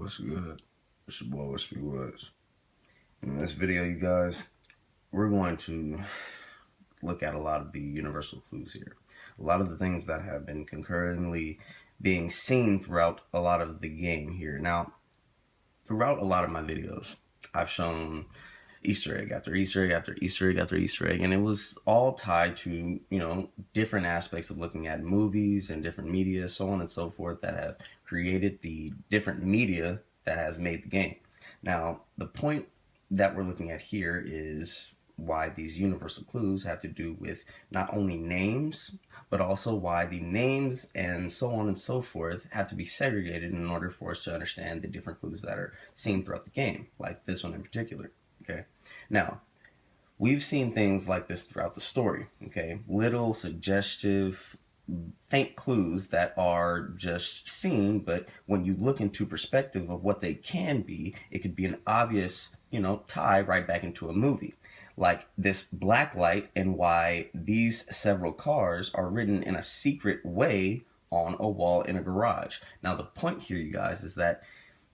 What's good? It's your boy Whispy Woodz. In this video, you guys, we're going to look at a lot of the universal clues here. A lot of the things that have been concurrently being seen throughout a lot of the game here. Now, throughout a lot of my videos, I've shown Easter egg after Easter egg after Easter egg after Easter egg, and it was all tied to, different aspects of looking at movies and different media, so on and so forth, that have created the different media that has made the game. Now, the point that we're looking at here is why these universal clues have to do with not only names, but also why the names and so on and so forth have to be segregated in order for us to understand the different clues that are seen throughout the game, like this one in particular. Okay, now we've seen things like this throughout the story. Okay, little suggestive, faint clues that are just seen, but when you look into perspective of what they can be, it could be an obvious, tie right back into a movie. Like this black light and why these several cars are written in a secret way on a wall in a garage. Now, the point here, you guys, is that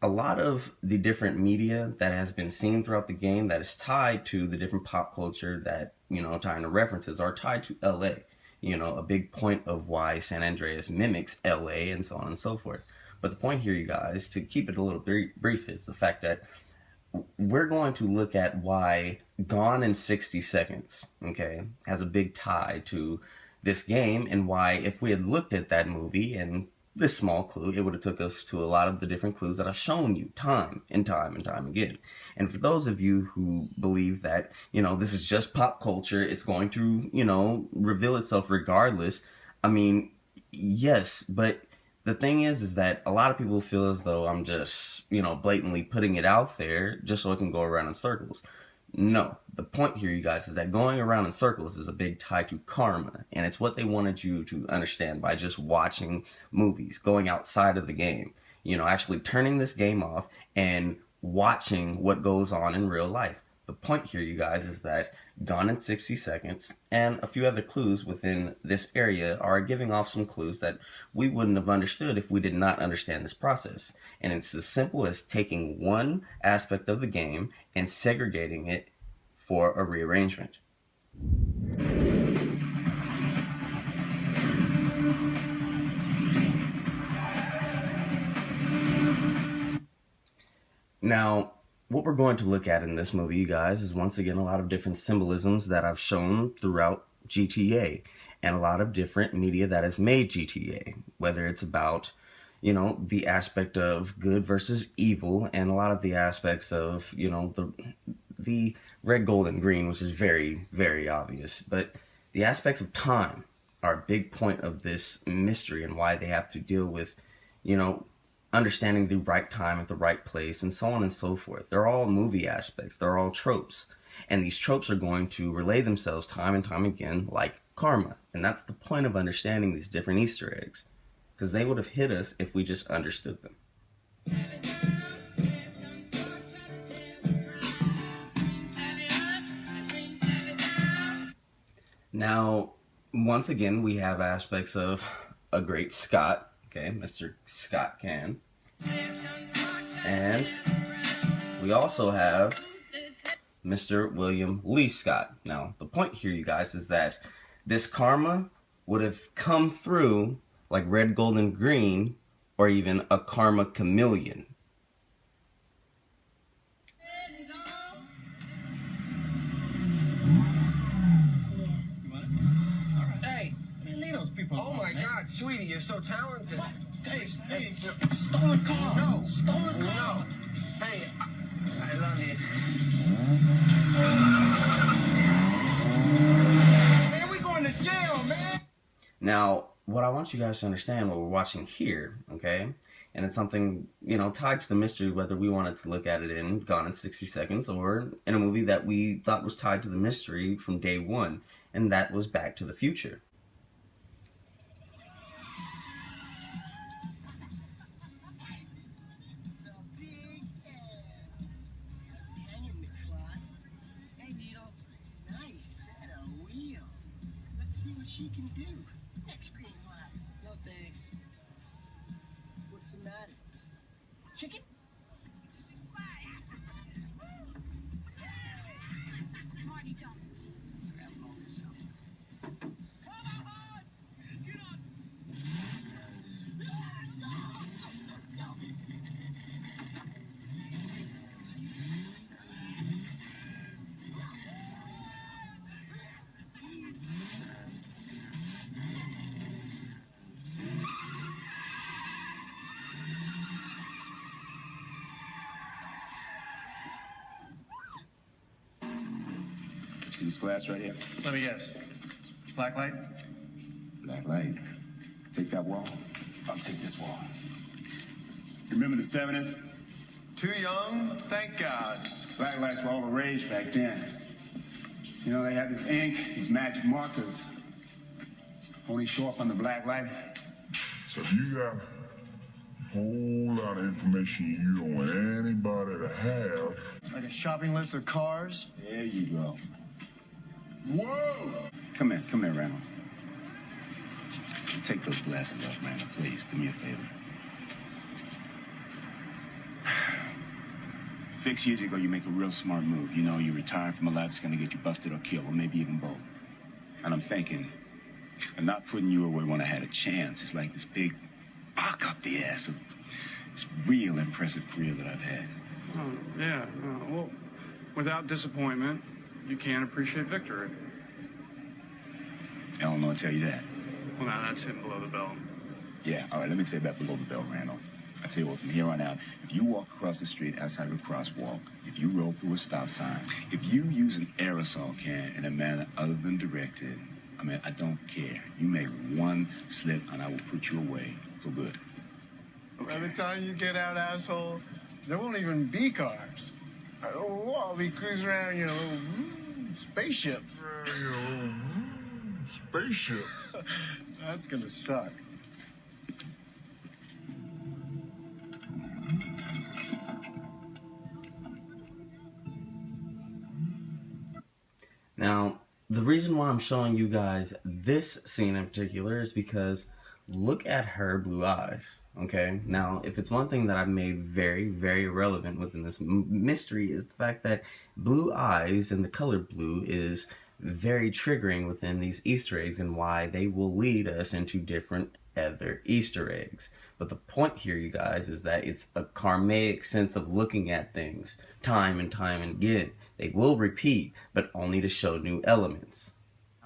a lot of the different media that has been seen throughout the game that is tied to the different pop culture that, tying to references are tied to LA. A big point of why San Andreas mimics LA and so on and so forth. But the point here, you guys, to keep it a little brief, is the fact that we're going to look at why Gone in 60 Seconds, okay, has a big tie to this game, and why if we had looked at that movie and this small clue, it would have took us to a lot of the different clues that I've shown you time and time and time again. And for those of you who believe that, this is just pop culture, it's going to, reveal itself regardless, I mean, yes, but the thing is that a lot of people feel as though I'm just, blatantly putting it out there just so it can go around in circles. No, the point here, you guys, is that going around in circles is a big tie to karma, and it's what they wanted you to understand by just watching movies, going outside of the game, actually turning this game off and watching what goes on in real life. The point here, you guys, is that Gone in 60 Seconds and a few other clues within this area are giving off some clues that we wouldn't have understood if we did not understand this process. And it's as simple as taking one aspect of the game and segregating it for a rearrangement. Now, what we're going to look at in this movie, you guys, is once again a lot of different symbolisms that I've shown throughout GTA, and a lot of different media that has made GTA, whether it's about, the aspect of good versus evil, and a lot of the aspects of, the red, gold, and green, which is very, very obvious. But the aspects of time are a big point of this mystery and why they have to deal with, understanding the right time at the right place, and so on and so forth. They're all movie aspects. They're all tropes. And these tropes are going to relay themselves time and time again like karma. And that's the point of understanding these different Easter eggs, because they would have hit us if we just understood them. Now, once again, we have aspects of a great Scott, okay, Mr. Scott Can. And we also have Mr. William Lee Scott. Now, the point here, you guys, is that this karma would have come through like red, gold, and green, or even a karma chameleon. Oh my God, sweetie, you're so talented. What? Hey, stolen car. No. Stolen car. No. Hey, I love you. Man, we going to jail, man. Now, what I want you guys to understand what we're watching here, okay, and it's something, tied to the mystery, whether we wanted to look at it in Gone in 60 Seconds or in a movie that we thought was tied to the mystery from day one, and that was Back to the Future. She can do. Next green light. No thanks. What's the matter? Chicken? See this glass right here? Let me guess. Black light? Black light. Take that wall. I'll take this wall. Remember the 70s? Too young? Thank God. Black lights were all the rage back then. You know, they had this ink, these magic markers. Only show up on the black light. So if you got a whole lot of information you don't want anybody to have. Like a shopping list of cars? There you go. Whoa! Come here, Randall. Take those glasses off, Randall, please. Do me a favor. 6 years ago, you make a real smart move. You know, you retire from a life that's gonna get you busted or killed, or maybe even both. And I'm thinking, I'm not putting you away when I had a chance. It's like this big fuck up the ass of this real impressive career that I've had. Oh, yeah. Well, without disappointment, you can't appreciate victory. I don't know to tell you that. Well, now that's hidden below the belt. Yeah, all right, let me tell you about below the belt, Randall. I tell you what, from here on out, if you walk across the street outside of a crosswalk, if you roll through a stop sign, if you use an aerosol can in a manner other than directed, I mean, I don't care. You make one slip and I will put you away for good. By the time you get out, asshole, there won't even be cars. I'll be cruising around, you know, little spaceships. Spaceships. That's gonna suck. Now, the reason why I'm showing you guys this scene in particular is because look at her blue eyes, okay? Now, if it's one thing that I've made very, very relevant within this mystery is the fact that blue eyes and the color blue is very triggering within these Easter eggs and why they will lead us into different other Easter eggs. But the point here, you guys, is that it's a karmic sense of looking at things time and time and again. They will repeat, but only to show new elements.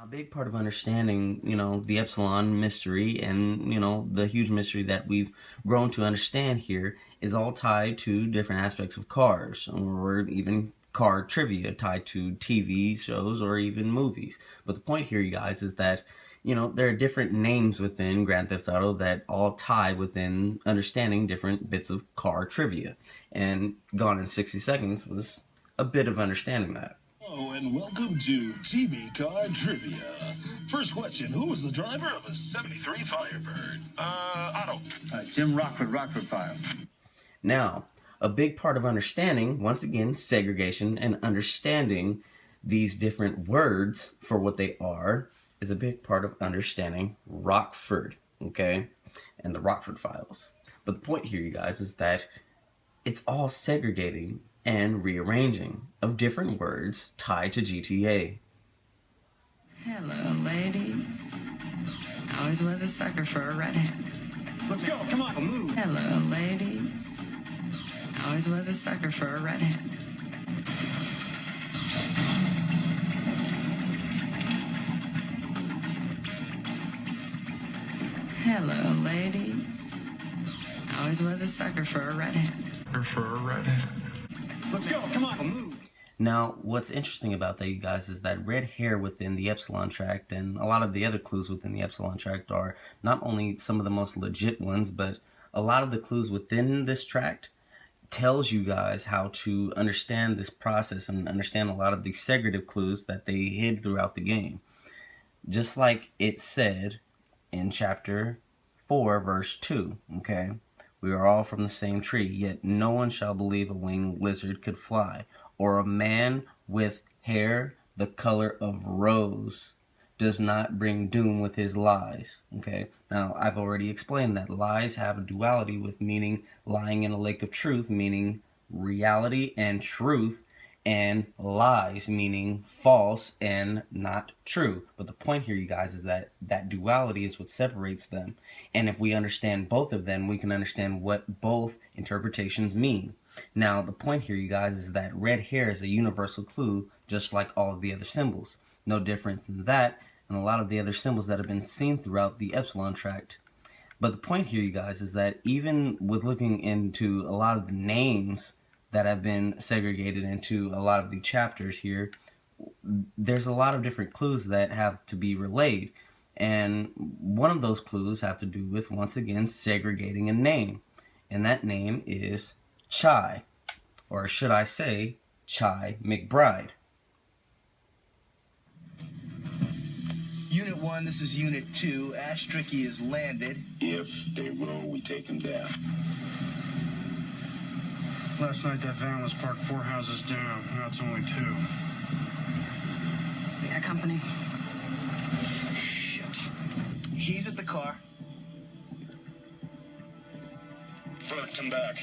A big part of understanding, you know, the Epsilon mystery and, you know, the huge mystery that we've grown to understand here is all tied to different aspects of cars, or even car trivia tied to TV shows or even movies. But the point here, you guys, is that, you know, there are different names within Grand Theft Auto that all tie within understanding different bits of car trivia. And Gone in 60 Seconds was a bit of understanding that. Hello and welcome to TV Car Trivia. First question, who was the driver of the 73 Firebird? Otto. Jim Rockford Fire. Now, a big part of understanding, once again, segregation and understanding these different words for what they are is a big part of understanding Rockford, okay? And the Rockford files. But the point here, you guys, is that it's all segregating and rearranging of different words tied to GTA. Hello, ladies. I always was a sucker for a redhead. Let's go, come on, move. Hello, ladies. I always was a sucker for a redhead. Hello, ladies. I always was a sucker for a redhead. Let's go, come on, move. Now, what's interesting about that, you guys, is that red hair within the Epsilon tract and a lot of the other clues within the Epsilon tract are not only some of the most legit ones, but a lot of the clues within this tract tells you guys how to understand this process and understand a lot of the segregative clues that they hid throughout the game. Just like it said in chapter 4, verse 2, okay? We are all from the same tree, yet no one shall believe a winged lizard could fly, or a man with hair the color of rose does not bring doom with his lies. Okay, now I've already explained that lies have a duality with meaning lying in a lake of truth, meaning reality and truth, and lies meaning false and not true. But the point here, you guys, is that that duality is what separates them. And if we understand both of them, we can understand what both interpretations mean. Now, the point here, you guys, is that red hair is a universal clue, just like all of the other symbols. No different than that, and a lot of the other symbols that have been seen throughout the Epsilon tract. But the point here, you guys, is that even with looking into a lot of the names that have been segregated into a lot of the chapters here, there's a lot of different clues that have to be relayed. And one of those clues have to do with, once again, segregating a name. And that name is Chai, or should I say, Chai McBride. Unit 1, this is Unit 2. Ash Tricky is landed. If they roll, we take them down. Last night that van was parked 4 houses down. Now it's only 2. We got company. Shit. He's at the car. Fred, come back.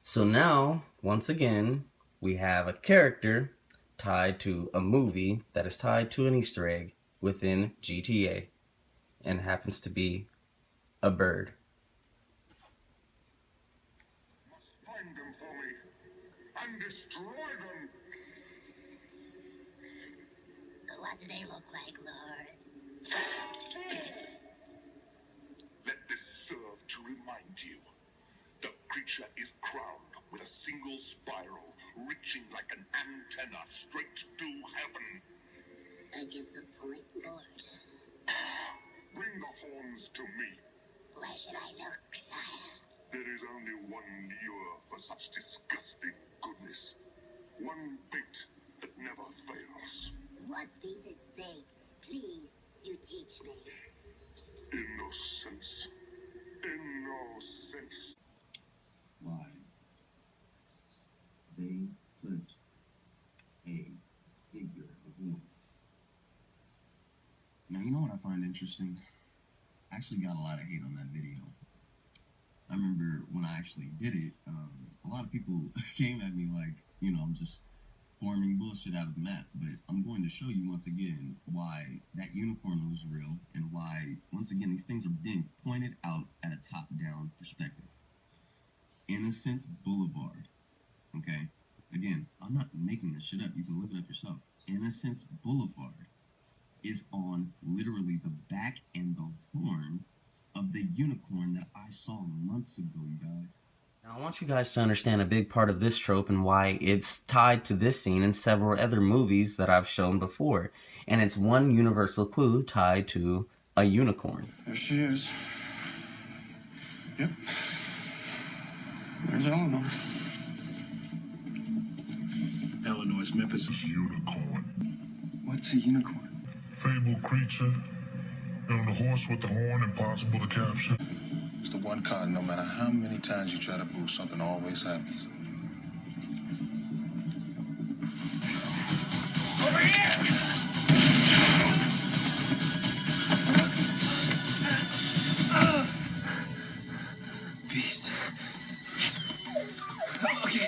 So now, once again, we have a character tied to a movie that is tied to an Easter egg within GTA, and happens to be a bird. Must find them for me and destroy them. What do they look like, Lord? Let this serve to remind you. The creature is crowned with a single spiral reaching like an antenna straight to heaven. I get the point, Lord. Bring the horns to me. Where should I look, sire? There is only one lure for such disgusting goodness. One bait that never fails. What be this bait? Please, you teach me. Innocence. Innocence. Why? They put a figure of woman. Now, you know what I find interesting? I actually got a lot of hate on that video. I remember when I actually did it, a lot of people came at me like, you know, I'm just forming bullshit out of the map. But I'm going to show you once again why that unicorn was real, and why, once again, these things are being pointed out at a top-down perspective. Innocence Boulevard. Okay? Again, I'm not making this shit up. You can look it up yourself. Innocence Boulevard is on literally the back and the horn of the unicorn that I saw months ago, you guys. Now, I want you guys to understand a big part of this trope and why it's tied to this scene in several other movies that I've shown before. And it's one universal clue tied to a unicorn. There she is. Yep. There's Eleanor. Illinois, Memphis. Unicorn. What's a unicorn? Fabled creature. On the horse with the horn, impossible to capture. It's the one card, no matter how many times you try to prove something, always happens. Over here! Beast. Okay.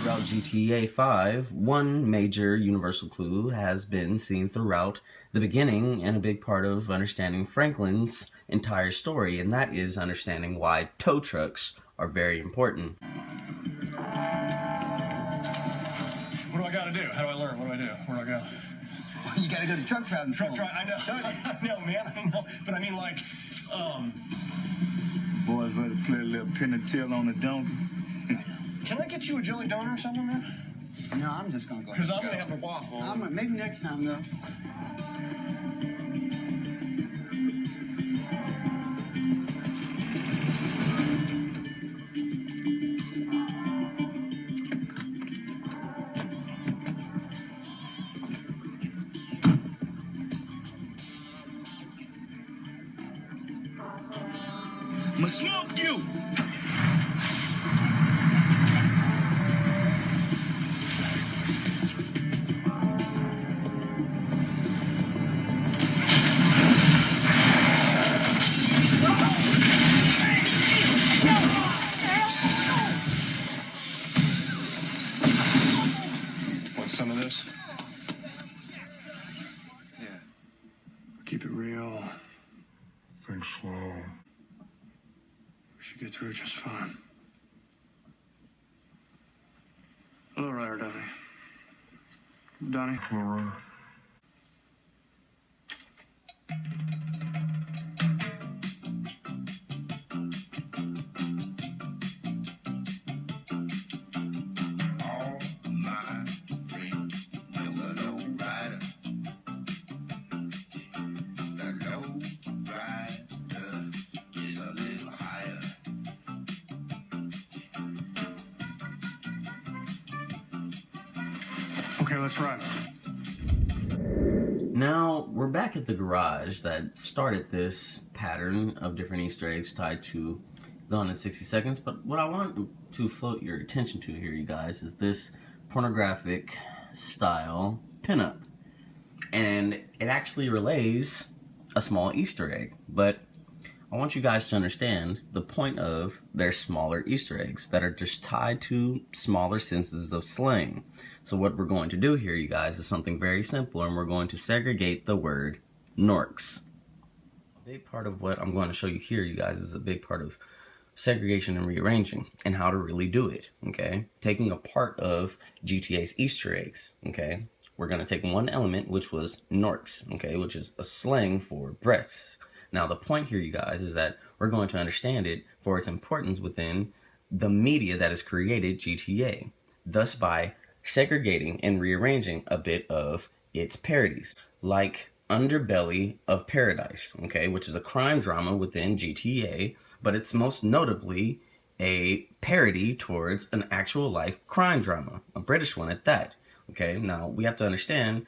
Throughout GTA 5, one major universal clue has been seen throughout the beginning and a big part of understanding Franklin's entire story, and that is understanding why tow trucks are very important. What do I gotta do? How do I learn? What do I do? Where do I go? You gotta go to truck driving school. I know. I know, man. I know. But I mean, like, Boys ready to play a little pin and tail on the donkey? can I get you a jelly donut or something, man? No, I'm just gonna go. Because I'm gonna have a waffle. Maybe next time, though. I'ma smoke you! Want some of this? Yeah. Keep it real. Think slow. We should get through it just fine. Hello, Ryder Donnie. Donnie. Hello, Ryder. Okay, let's run. Now, we're back at the garage that started this pattern of different Easter eggs tied to Gone in 60 Seconds, but what I want to float your attention to here, you guys, is this pornographic style pinup. And it actually relays a small Easter egg, but I want you guys to understand the point of their smaller Easter eggs that are just tied to smaller senses of slang. So what we're going to do here, you guys, is something very simple, and we're going to segregate the word norks. A big part of what I'm going to show you here, you guys, is a big part of segregation and rearranging and how to really do it, okay? Taking a part of GTA's Easter eggs, okay? We're going to take one element, which was norks, okay, which is a slang for breasts. Now, the point here, you guys, is that we're going to understand it for its importance within the media that has created GTA. Thus, by segregating and rearranging a bit of its parodies, like Underbelly of Paradise, okay, which is a crime drama within GTA, but it's most notably a parody towards an actual life crime drama, a British one at that. Okay, now we have to understand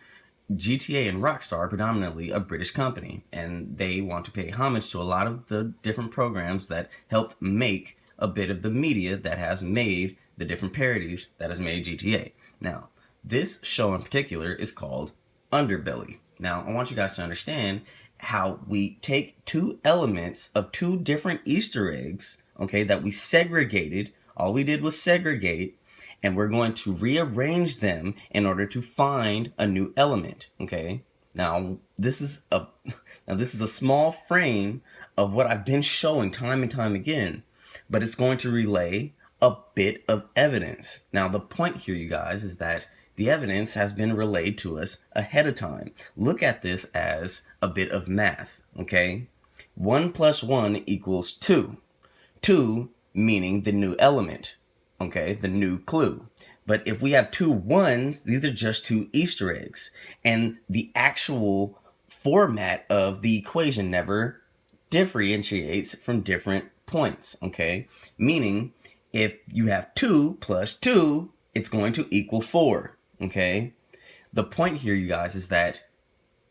GTA and Rockstar are predominantly a British company, and they want to pay homage to a lot of the different programs that helped make a bit of the media that has made the different parodies that has made GTA. Now, this show in particular is called Underbelly. Now, I want you guys to understand how we take two elements of two different Easter eggs, okay, that we segregated. All we did was segregate, and we're going to rearrange them in order to find a new element, okay? Now, this is a small frame of what I've been showing time and time again, but it's going to relay a bit of evidence. Now, the point here, you guys, is that the evidence has been relayed to us ahead of time. Look at this as a bit of math, okay? 1 + 1 = 2. 2 meaning the new element, okay? The new clue. But if we have two ones, these are just two Easter eggs. And the actual format of the equation never differentiates from different points, okay? Meaning, if you have 2 + 2, it's going to equal 4. Okay, the point here, you guys, is that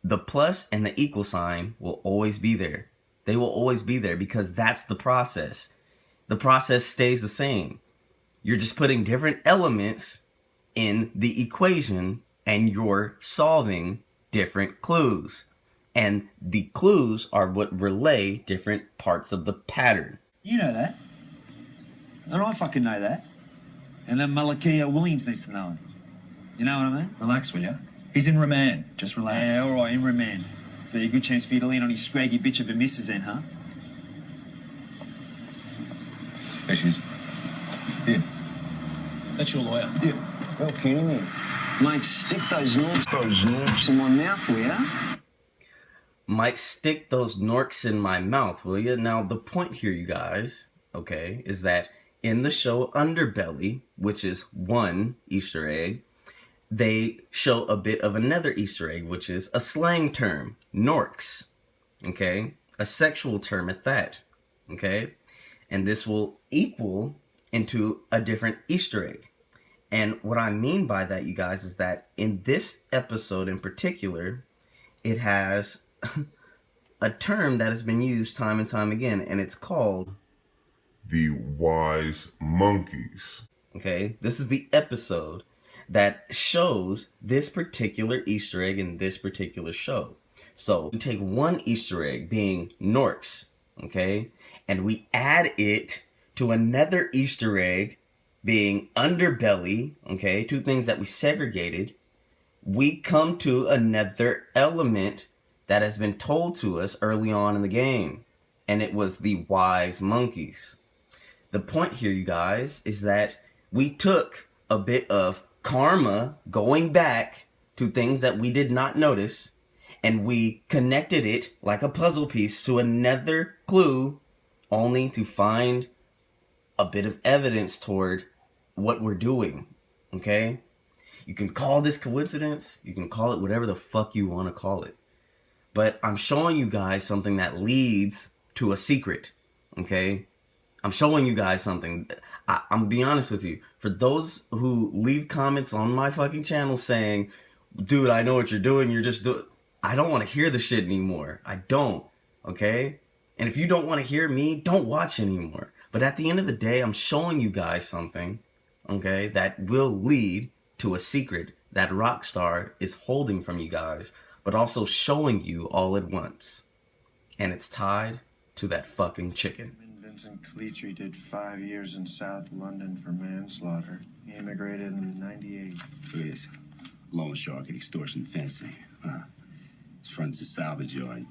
the plus and the equal sign will always be there. They will always be there because that's the process. The process stays the same. You're just putting different elements in the equation and you're solving different clues. And the clues are what relay different parts of the pattern. You know that. And I fucking know that. And then Malakia Williams needs to know it. You know what I mean? Relax, will ya? He's in remand. Just relax. Yeah, all right, in remand. Be a good chance for you to lean on his scraggy bitch of a missus then, huh? There she is. Here. That's your lawyer. Yeah. You're kidding me. Mate, stick those norks in my mouth, will ya? Might stick those norks in my mouth, will ya? Now, the point here, you guys, okay, is that in the show Underbelly, which is one Easter egg, they show a bit of another Easter egg, which is a slang term, norks, okay? A sexual term at that, okay? And this will equal into a different Easter egg. And what I mean by that, you guys, is that in this episode in particular, it has a term that has been used time and time again, and it's called the wise monkeys. Okay, this is the episode that shows this particular Easter egg in this particular show. So we take one Easter egg being norks, okay, and we add it to another Easter egg being underbelly, okay, two things that we segregated. We come to another element that has been told to us early on in the game, and it was the wise monkeys. The point here, you guys, is that we took a bit of karma going back to things that we did not notice, and we connected it like a puzzle piece to another clue, only to find a bit of evidence toward what we're doing, okay? You can call this coincidence, you can call it whatever the fuck you want to call it. But I'm showing you guys something that leads to a secret, okay? I'm showing you guys something. I'm gonna be honest with you. For those who leave comments on my fucking channel saying, dude, I know what you're doing, you're just doing... I don't want to hear the shit anymore. I don't, okay? And if you don't want to hear me, don't watch anymore. But at the end of the day, I'm showing you guys something, okay, that will lead to a secret that Rockstar is holding from you guys, but also showing you all at once. And it's tied to that fucking chicken. Vincent Calitri did 5 years in South London for manslaughter. He immigrated in 98. Yes. Loan shark and extortion fencing. His friend's a salvage yard.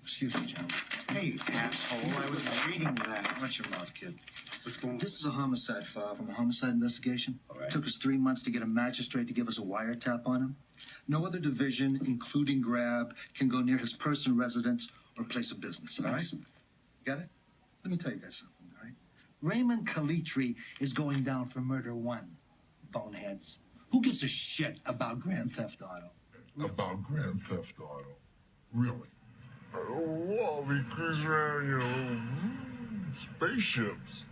Excuse me, John. Hey, asshole. I was reading that. Watch your mouth, kid. What's going on? This is a homicide file from a homicide investigation. All right. Took us 3 months to get a magistrate to give us a wiretap on him. No other division, including Grab, can go near his personal residence or place of business, all right? Got it? Let me tell you guys something, all right? Raymond Calitri is going down for murder 1, boneheads. Who gives a shit about Grand Theft Auto? About Grand Theft Auto. Really? I don't want to be cruising around, spaceships.